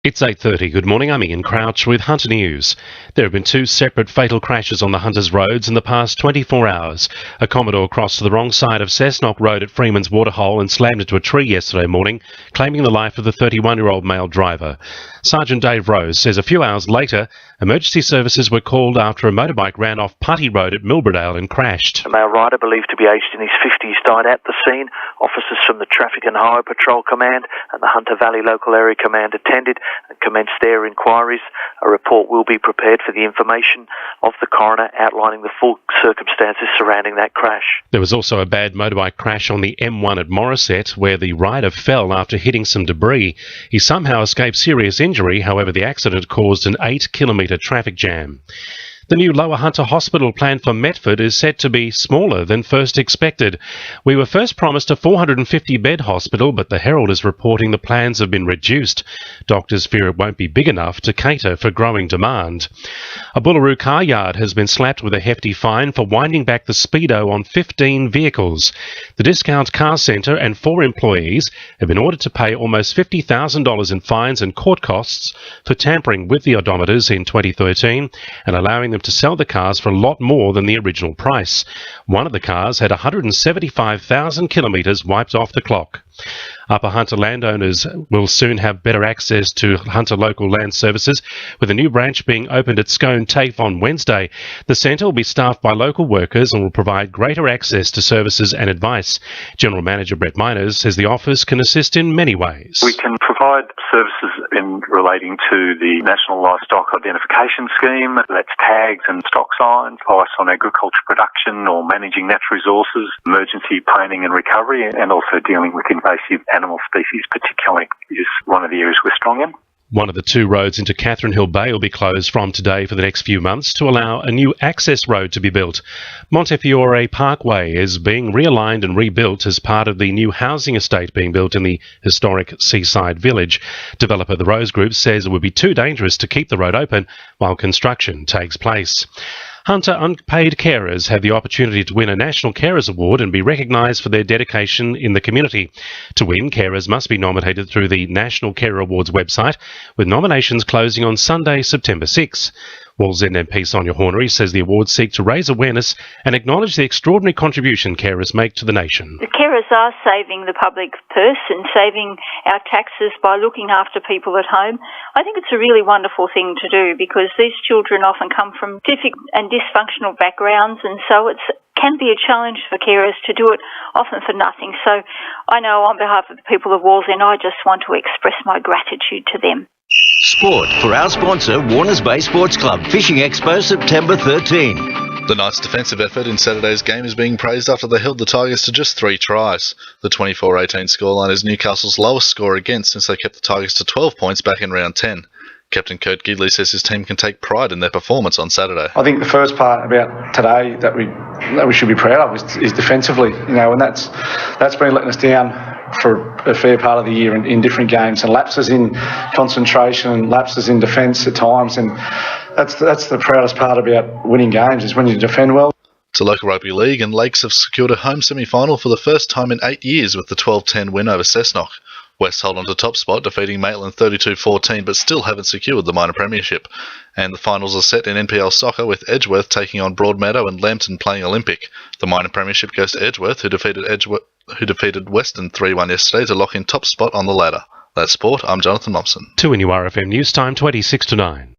It's 8:30. Good morning, I'm Ian Crouch with Hunter News. There have been two separate fatal crashes on the Hunters roads in the past 24 hours. A Commodore crossed to the wrong side of Cessnock Road at Freeman's Waterhole and slammed into a tree yesterday morning, claiming the life of the 31-year-old male driver. Sergeant Dave Rose says a few hours later, emergency services were called after a motorbike ran off Putty Road at Milbrodale and crashed. A male rider believed to be aged in his 50s died at the scene. Officers from the Traffic and Highway Patrol Command and the Hunter Valley Local Area Command attended and commenced their inquiries. A report will be prepared for the information of the coroner outlining the full circumstances surrounding that crash. There was also a bad motorbike crash on the M1 at Morisset where the rider fell after hitting some debris. He somehow escaped serious injury, however the accident caused an 8-kilometre traffic jam. The new Lower Hunter Hospital planned for Metford is set to be smaller than first expected. We were first promised a 450-bed hospital, but the Herald is reporting the plans have been reduced. Doctors fear it won't be big enough to cater for growing demand. A Bullaroo car yard has been slapped with a hefty fine for winding back the speedo on 15 vehicles. The Discount Car Centre and 4 employees have been ordered to pay almost $50,000 in fines and court costs for tampering with the odometers in 2013 and allowing them to sell the cars for a lot more than the original price. One of the cars had 175,000 kilometres wiped off the clock. Upper Hunter landowners will soon have better access to Hunter Local Land Services, with a new branch being opened at Scone TAFE on Wednesday. The centre will be staffed by local workers and will provide greater access to services and advice. General Manager Brett Miners says the office can assist in many ways. We can provide services in relating to the National Livestock Identification Scheme, that's tags and stock signs, advice on agriculture production or managing natural resources, emergency planning and recovery, and also dealing with invasive animal species particularly is one of the areas we're strong in. One of the 2 roads into Catherine Hill Bay will be closed from today for the next few months to allow a new access road to be built. Montefiore Parkway is being realigned and rebuilt as part of the new housing estate being built in the historic seaside village. Developer The Rose Group says it would be too dangerous to keep the road open while construction takes place. Hunter unpaid carers have the opportunity to win a National Carers Award and be recognised for their dedication in the community. To win, carers must be nominated through the National Carer Awards website, with nominations closing on Sunday, September 6. Wallsend MP Sonia Hornery says the awards seek to raise awareness and acknowledge the extraordinary contribution carers make to the nation. The carers are saving the public purse and saving our taxes by looking after people at home. I think it's a really wonderful thing to do because these children often come from difficult and dysfunctional backgrounds, and so it can be a challenge for carers to do it often for nothing. So I know on behalf of the people of Wallsend, I just want to express my gratitude to them. Sport for our sponsor, Warners Bay Sports Club, Fishing Expo, September 13. The Knights' defensive effort in Saturday's game is being praised after they held the Tigers to just 3 tries. The 24-18 scoreline is Newcastle's lowest score against since they kept the Tigers to 12 points back in round 10. Captain Kurt Gidley says his team can take pride in their performance on Saturday. I think the first part about today that we should be proud of is defensively, and that's been letting us down for a fair part of the year in different games, and lapses in concentration and lapses in defence at times, and that's the proudest part about winning games is when you defend well. To local rugby league, and Lakes have secured a home semi-final for the first time in 8 years with the 12-10 win over Cessnock. West hold on to top spot, defeating Maitland 32-14, but still haven't secured the minor premiership. And the finals are set in NPL soccer, with Edgeworth taking on Broadmeadow and Lambton playing Olympic. The minor premiership goes to Edgeworth, who defeated Western 3-1 yesterday to lock in top spot on the ladder. That's sport. I'm Jonathon Momsen. 2 in your RFM News Time, 26 to 9.